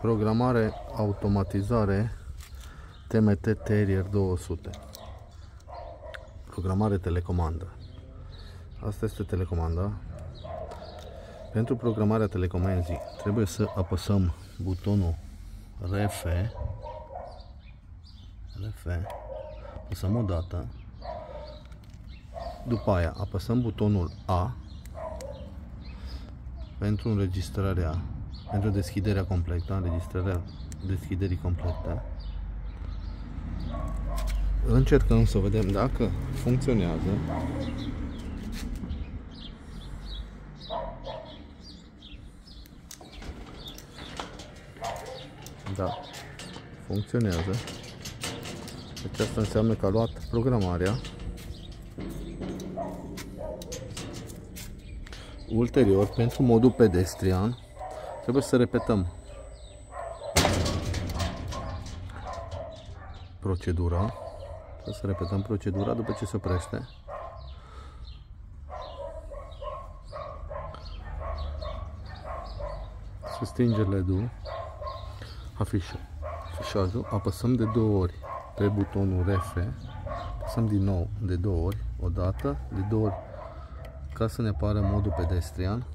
Programare, automatizare TMT Terrier 200. Programare telecomandă. Asta este telecomanda. Pentru programarea telecomenzii trebuie să apăsăm butonul RF. Apăsăm o dată. După aia apăsăm butonul A pentru înregistrarea, pentru deschiderea completă, înregistrarea deschiderii complete. Încercăm să vedem dacă funcționează. Da, funcționează. Deci asta înseamnă că a luat programarea. Ulterior, pentru modul pedestrian, trebuie să repetăm procedura. Trebuie să repetăm procedura după ce se oprește. Se stinge LED-ul, afișajul, apăsăm de 2 ori pe butonul RF, apăsăm din nou de 2 ori, o dată, de 2 ori, ca să ne apară modul pedestrian.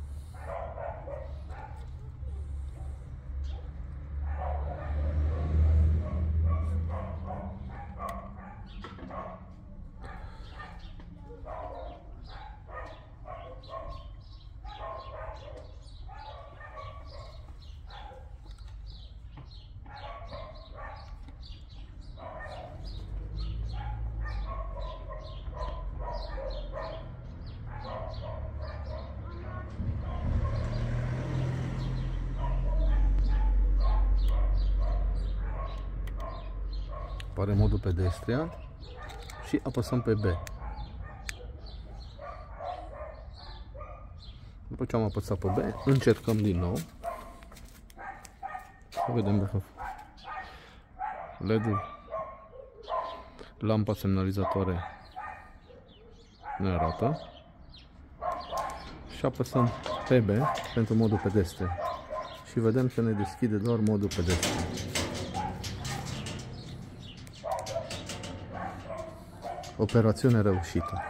Apare modul pedestrian și apăsăm pe B. După ce am apăsat pe B, încercăm din nou. Să vedem dacă LED-ul, lampa semnalizatoare ne arată. Și apăsăm pe B pentru modul pedestrian. Și vedem că ne deschide doar modul pedestrian. Operațiune reușită.